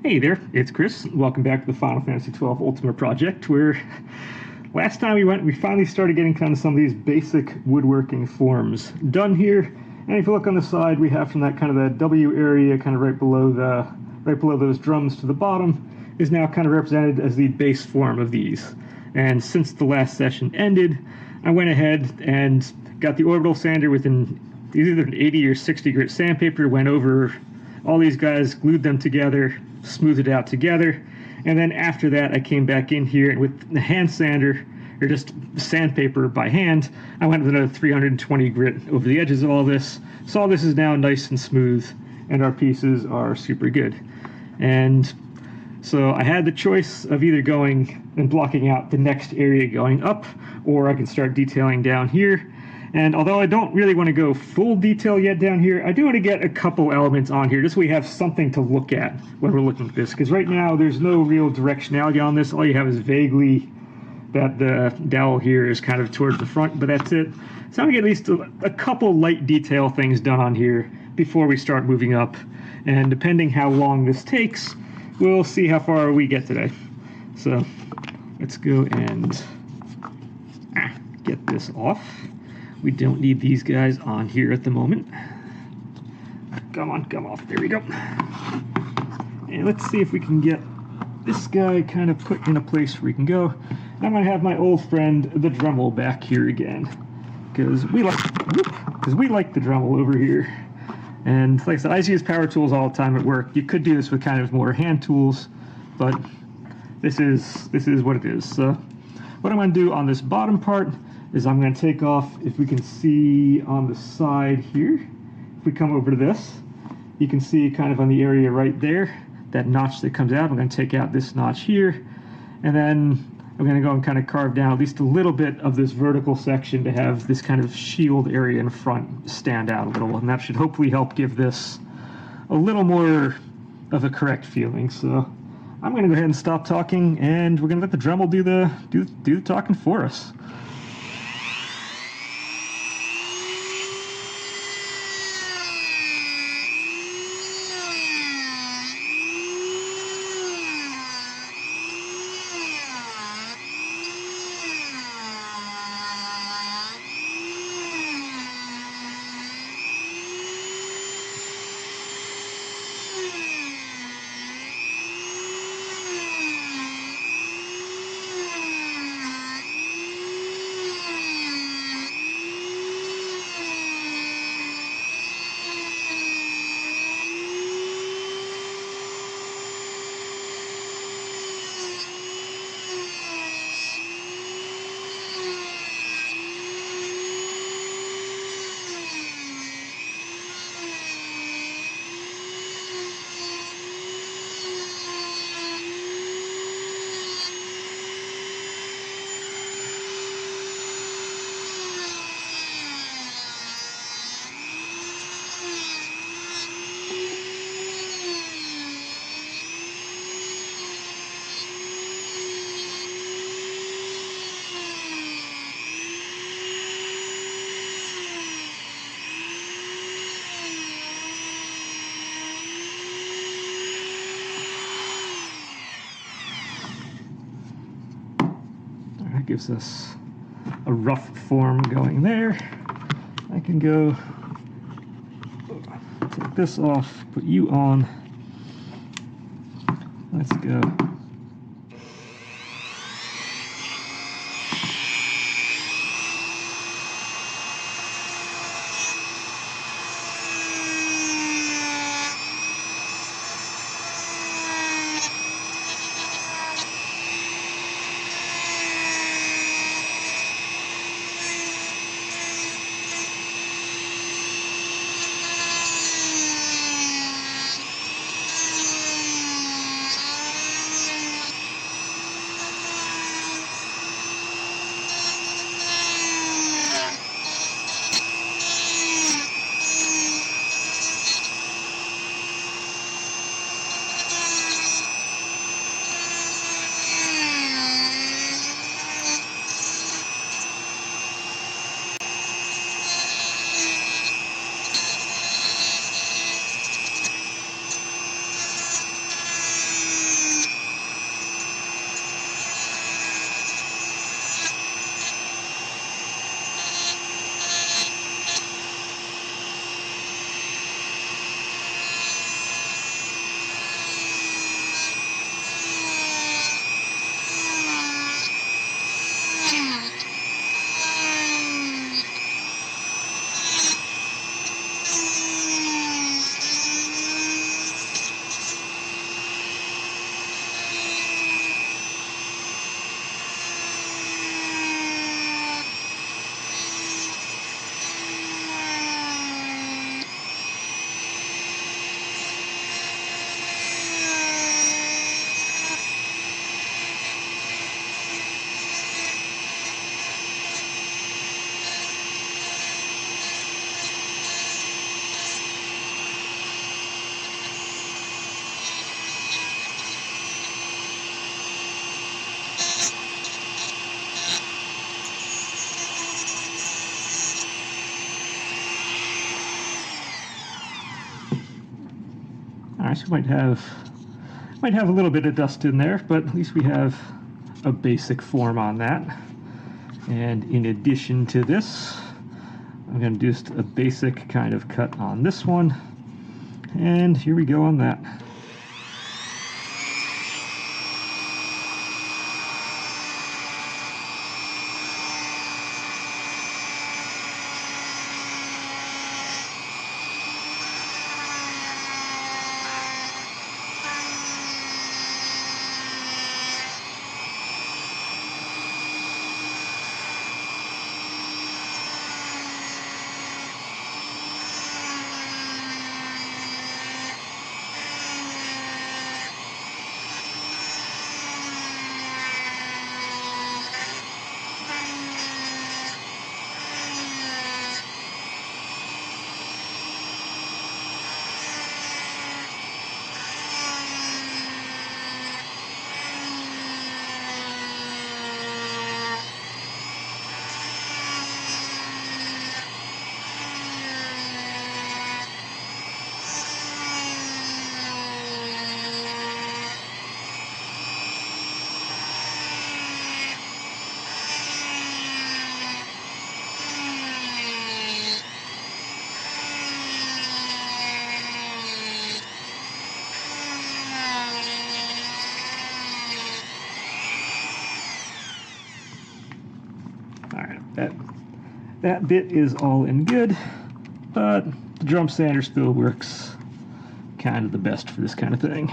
Hey there, it's Chris. Welcome back to the Final Fantasy XII Ultima project, where last time we finally started getting kind of some of these basic woodworking forms done here. And if you look on the side, we have from that kind of the W area, kind of right below those drums to the bottom, is now kind of represented as the base form of these. And since the last session ended, I went ahead and got the orbital sander with either an 80 or 60 grit sandpaper, went over all these guys, glued them together, smoothed it out together, and then after that I came back in here and with the hand sander, or just sandpaper by hand, I went with another 320 grit over the edges of all this. So all this is now nice and smooth, and our pieces are super good. And so I had the choice of either going and blocking out the next area going up, or I can start detailing down here. And although I don't really want to go full detail yet down here, I do want to get a couple elements on here, just so we have something to look at when we're looking at this. Because right now, there's no real directionality on this. All you have is vaguely that the dowel here is kind of towards the front, but that's it. So I'm going to get at least a couple light detail things done on here before we start moving up. And depending how long this takes, we'll see how far we get today. So let's go and get this off. We don't need these guys on here at the moment. Come on, come off. There we go. And let's see if we can get this guy kind of put in a place where we can go. And I'm going to have my old friend, the Dremel, back here again. Because we like the Dremel over here. And like I said, I use power tools all the time at work. You could do this with kind of more hand tools, but this is what it is. So what I'm going to do on this bottom part is I'm going to take off, if we can see on the side here, if we come over to this, you can see kind of on the area right there, that notch that comes out. I'm going to take out this notch here, and then I'm going to go and kind of carve down at least a little bit of this vertical section to have this kind of shield area in front stand out a little, and that should hopefully help give this a little more of a correct feeling. So I'm going to go ahead and stop talking, and we're going to let the Dremel do the talking for us. Gives us a rough form going there. I can go take this off, put you on. Let's go. Might have a little bit of dust in there, but at least we have a basic form on that. And in addition to this, I'm going to do just a basic kind of cut on this one. And here we go on that. That bit is all in good, but the drum sander still works kind of the best for this kind of thing.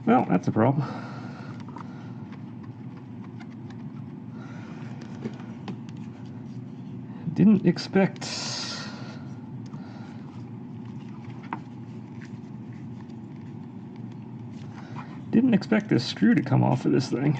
Well, that's a problem. Didn't expect this screw to come off of this thing.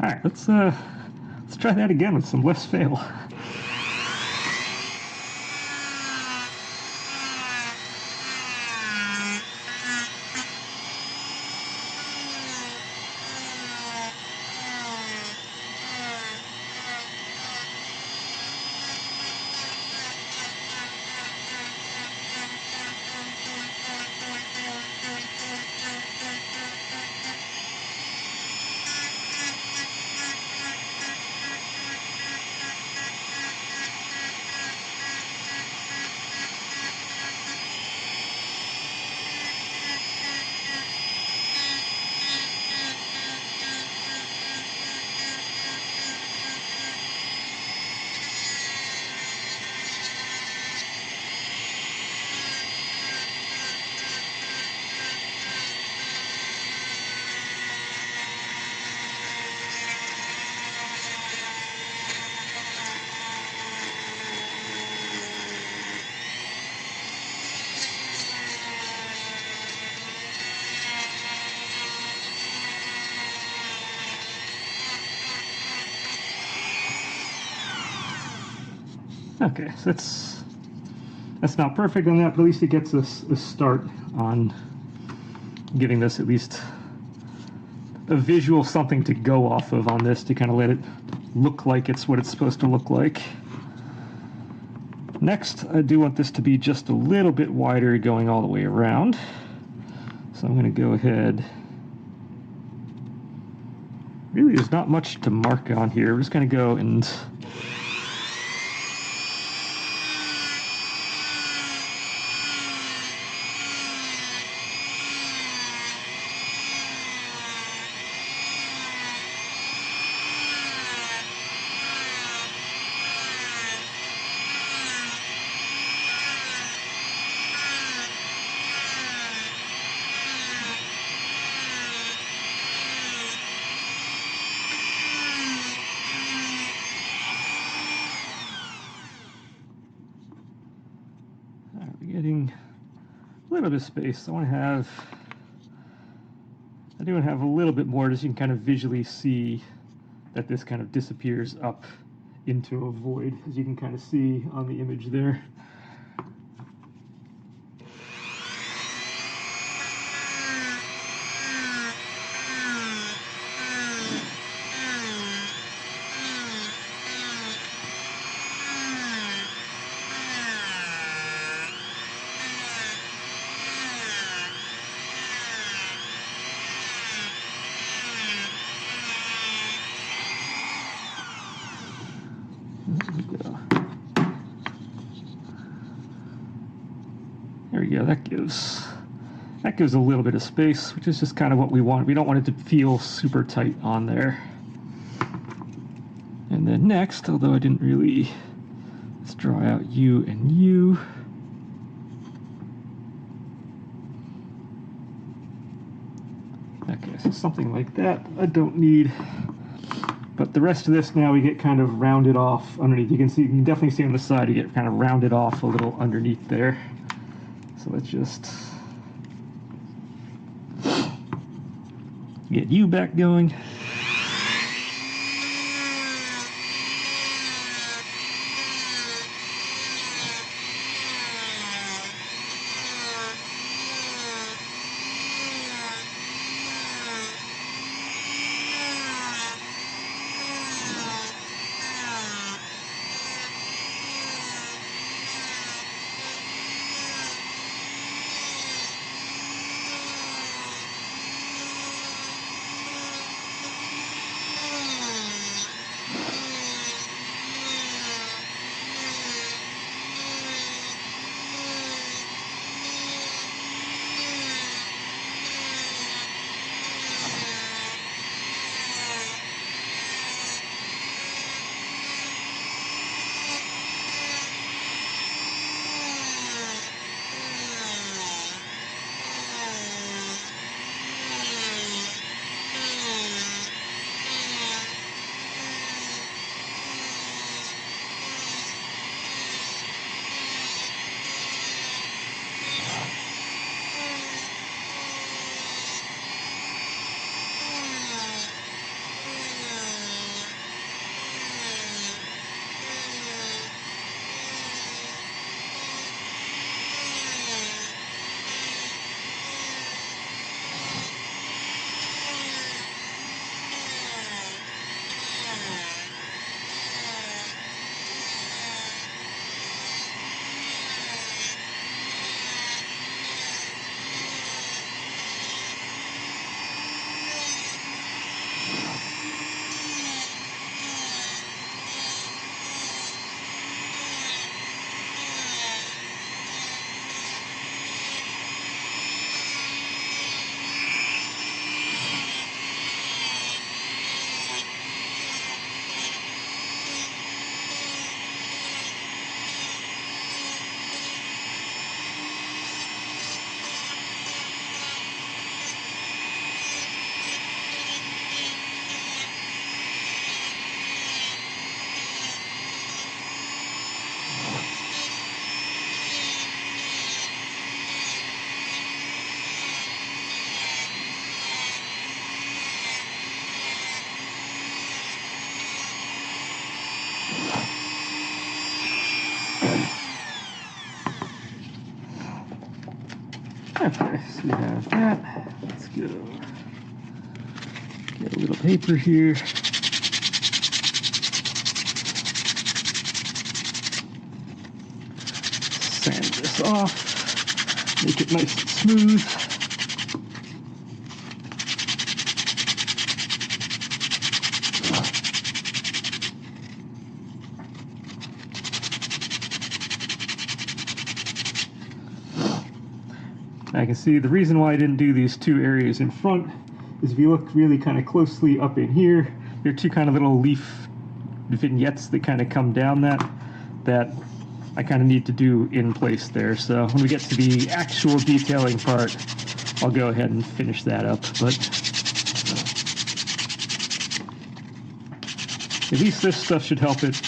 All right, let's try that again with some less fail. Okay, so that's not perfect on that, but at least it gets us a start on giving this at least a visual something to go off of on this to kind of let it look like it's what it's supposed to look like. Next, I do want this to be just a little bit wider going all the way around. So I'm going to go ahead. Really, there's not much to mark on here. We're just going to go and getting a little bit of space. I do want to have a little bit more, just so you can kind of visually see that this kind of disappears up into a void, as you can kind of see on the image there. There we go. That gives a little bit of space, which is just kind of what we want. We don't want it to feel super tight on there. And then next, although I didn't really, let's draw out U and U. Okay, so something like that I don't need. But the rest of this now we get kind of rounded off underneath. You can definitely see on the side you get kind of rounded off a little underneath there. So let's just get you back going. Okay, so we have that. Let's go. Get a little paper here. sand this off, make it nice and smooth. I can see the reason why I didn't do these two areas in front is if you look really kind of closely up in here, there are two kind of little leaf vignettes that kind of come down that I kind of need to do in place there. So when we get to the actual detailing part, I'll go ahead and finish that up. But at least this stuff should help it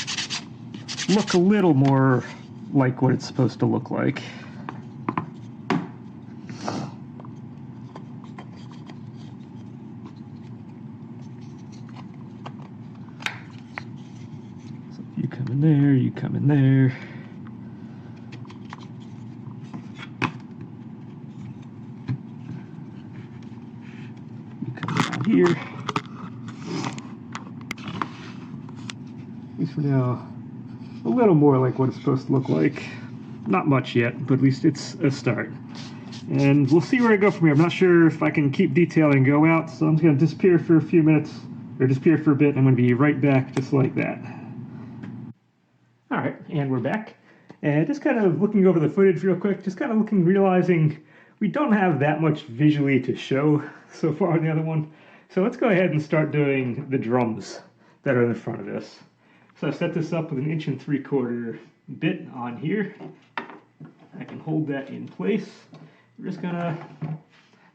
look a little more like what it's supposed to look like. You come in there, you come in there. You come down here. At least for now, a little more like what it's supposed to look like. Not much yet, but at least it's a start. And we'll see where I go from here. I'm not sure if I can keep detailing and go out, so I'm just going to disappear for a few minutes, or disappear for a bit, and I'm going to be right back just like that. Alright, and we're back. And just kind of looking over the footage real quick, just kind of looking, realizing we don't have that much visually to show so far on the other one. So let's go ahead and start doing the drums that are in the front of this. So I set this up with an 1 3/4 bit on here. I can hold that in place. We're just gonna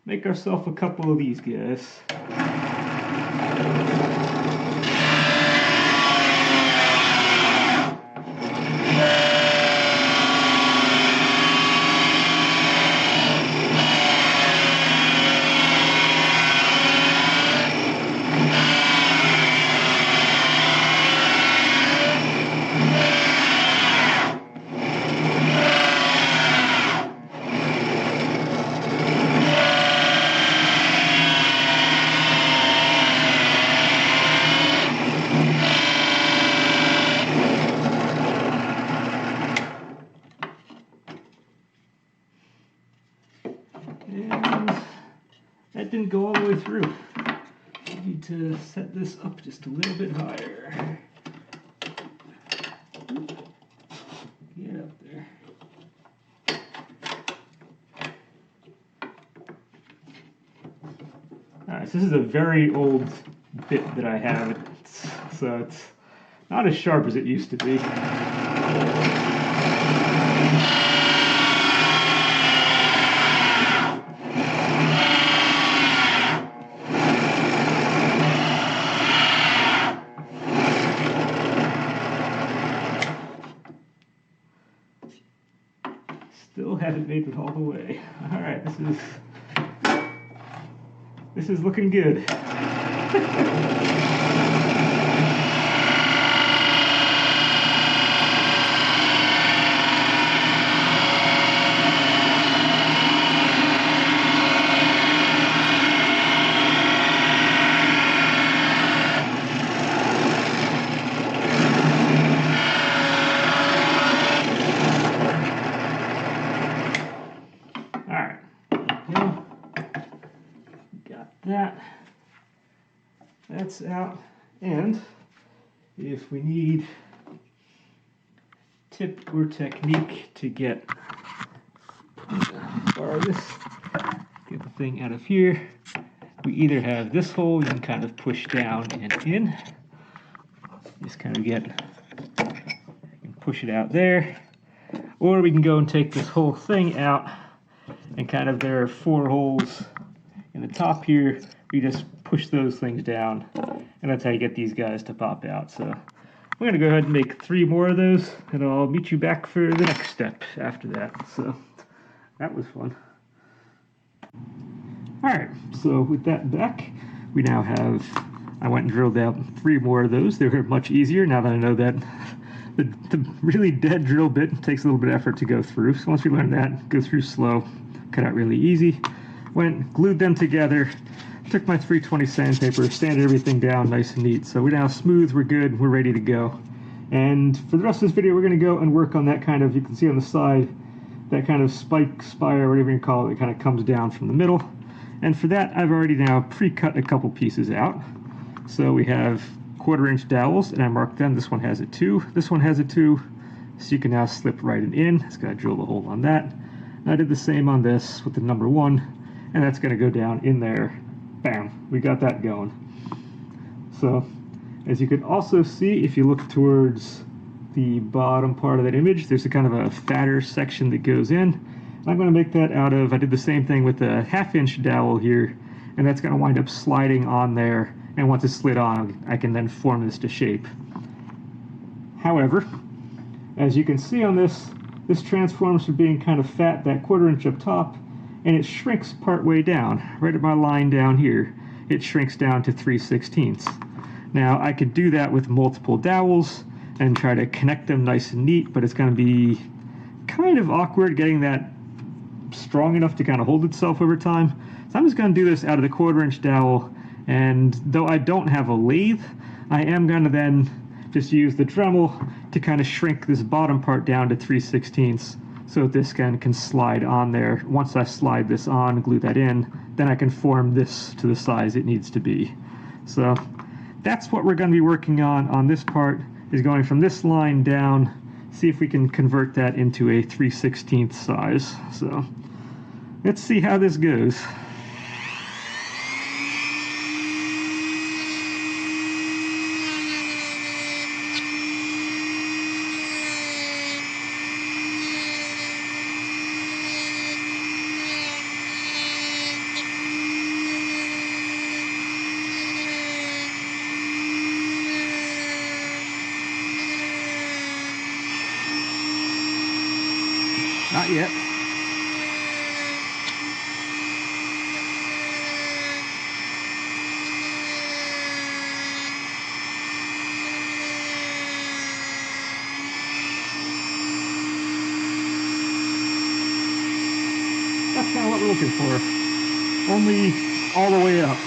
make ourselves a couple of these guys. That didn't go all the way through. I need to set this up just a little bit higher. Get up there. Alright, so this is a very old bit that I have, so it's not as sharp as it used to be. Still haven't made it all the way. All right, this is looking good. That's out, and if we need tip or technique to borrow this, get the thing out of here, we either have this hole you can kind of push down and in, just kind of push it out there, or we can go and take this whole thing out and kind of, there are 4 holes in the top here. We just push those things down, and that's how you get these guys to pop out. So I'm going to go ahead and make 3 more of those, and I'll meet you back for the next step after that. So that was fun. Alright, so with that back, we now have, I went and drilled out 3 more of those. They were much easier now that I know that the really dead drill bit takes a little bit of effort to go through. So once we learn that, go through slow, cut out really easy. Went, glued them together, took my 320 sandpaper, sanded everything down nice and neat. So we're now smooth, we're good, we're ready to go. And for the rest of this video, we're going to go and work on that kind of, you can see on the side, that kind of spike, spire, whatever you call it, that kind of comes down from the middle. And for that, I've already now pre-cut a couple pieces out. So we have 1/4-inch dowels, and I marked them. This one has a 2. This one has a 2. So you can now slip right in. Just got to drill the hole on that. And I did the same on this with the number 1, and that's going to go down in there. Bam, we got that going. So as you can also see, if you look towards the bottom part of that image, there's a kind of a fatter section that goes in. And I'm going to make that out of, I did the same thing with the 1/2-inch dowel here, and that's going to wind up sliding on there, and once it's slid on, I can then form this to shape. However, as you can see on this, this transforms from being kind of fat, that 1/4 inch up top, and it shrinks part way down. Right at my line down here, it shrinks down to 3/16. Now, I could do that with multiple dowels and try to connect them nice and neat, but it's going to be kind of awkward getting that strong enough to kind of hold itself over time. So I'm just going to do this out of the 1/4-inch dowel, and though I don't have a lathe, I am going to then just use the Dremel to kind of shrink this bottom part down to 3/16 so that this can slide on there. Once I slide this on, glue that in, then I can form this to the size it needs to be. So that's what we're going to be working on this part, is going from this line down, see if we can convert that into a 3/16 size. So let's see how this goes. Not yet. That's kind of what we're looking for. Only all the way up.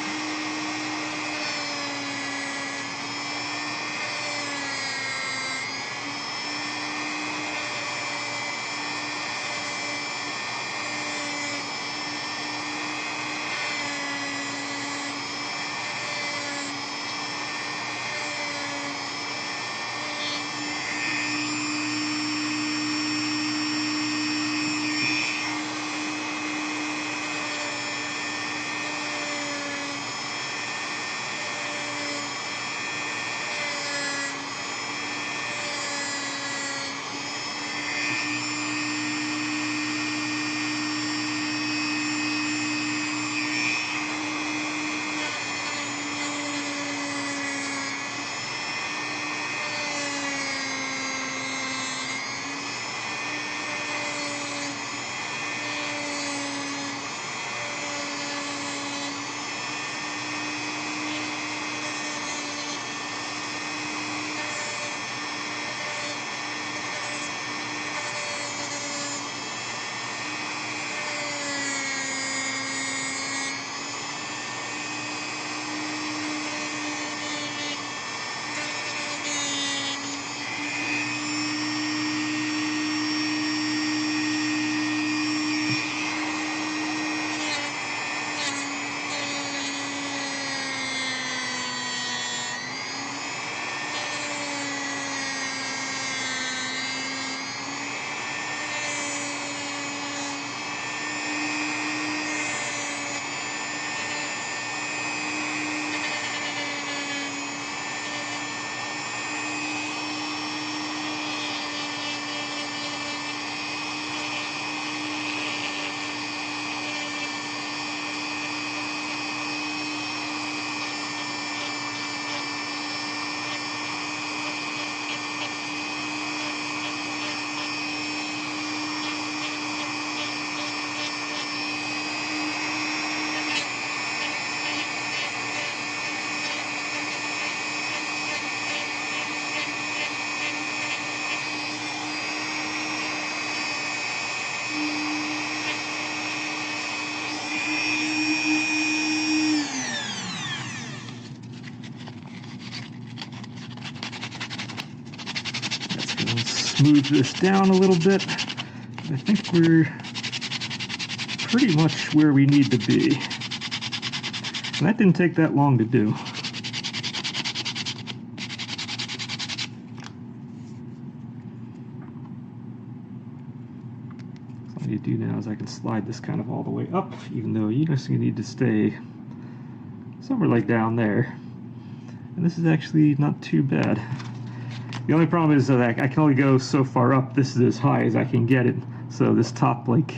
Smooth this down a little bit. I think we're pretty much where we need to be. And that didn't take that long to do. So what I need to do now is I can slide this kind of all the way up, even though you just need to stay somewhere like down there. And this is actually not too bad. The only problem is that I can only go so far up. This is as high as I can get it. So this top, like,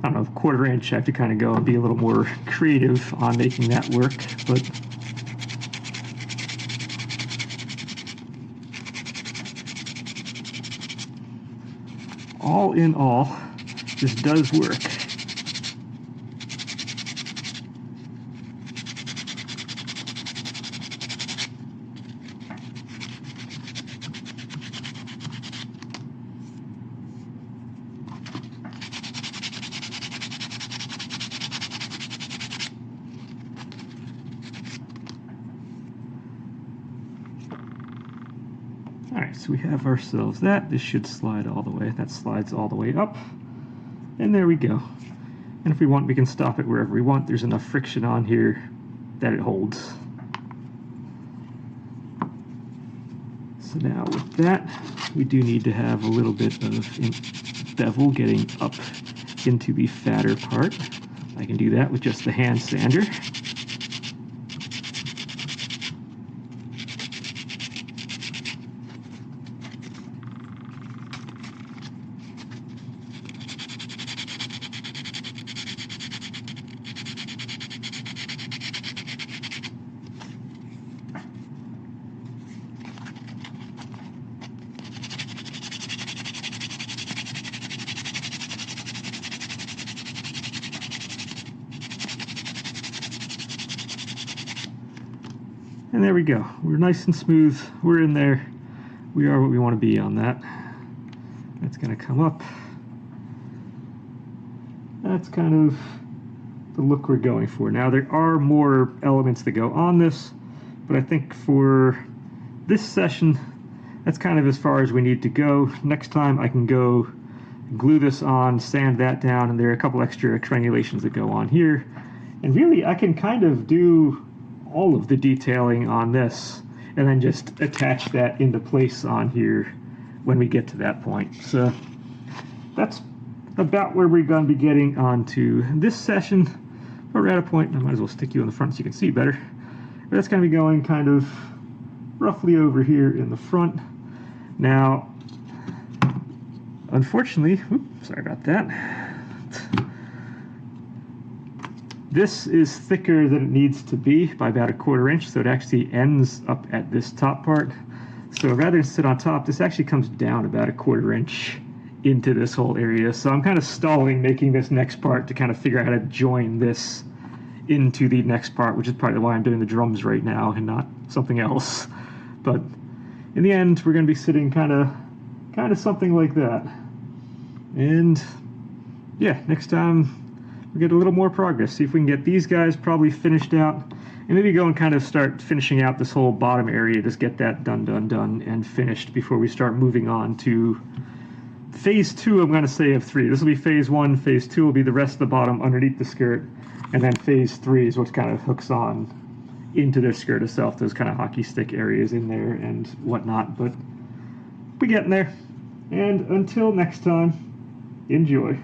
I don't know, quarter inch, I have to kind of go and be a little more creative on making that work. But all in all, this does work. Alright, so we have ourselves that. This should slide all the way. That slides all the way up. And there we go. And if we want, we can stop it wherever we want. There's enough friction on here that it holds. So now with that, we do need to have a little bit of bevel getting up into the fatter part. I can do that with just the hand sander. And there we go. We're nice and smooth. We're in there. We are what we want to be on that. That's going to come up. That's kind of the look we're going for. Now there are more elements that go on this, but I think for this session, that's kind of as far as we need to go. Next time I can go glue this on, sand that down, and there are a couple extra triangulations that go on here. And really, I can kind of do all of the detailing on this and then just attach that into place on here when we get to that point. So that's about where we're going to be getting onto this session. But we're at a point, I might as well stick you in the front so you can see better. But that's going to be going kind of roughly over here in the front. Now, unfortunately, sorry about that. This is thicker than it needs to be by about a quarter inch, so it actually ends up at this top part. So rather than sit on top, this actually comes down about a quarter inch into this whole area. So I'm kind of stalling making this next part to kind of figure out how to join this into the next part, which is partly why I'm doing the drums right now and not something else. But in the end, we're going to be sitting kind of something like that. And yeah, next time we get a little more progress. See if we can get these guys probably finished out, and maybe go and kind of start finishing out this whole bottom area. Just get that done and finished before we start moving on to phase 2. I'm going to say of 3. This will be phase 1. Phase 2 will be the rest of the bottom underneath the skirt, and then phase 3 is what kind of hooks on into the skirt itself. Those kind of hockey stick areas in there and whatnot. But we're getting there. And until next time, enjoy.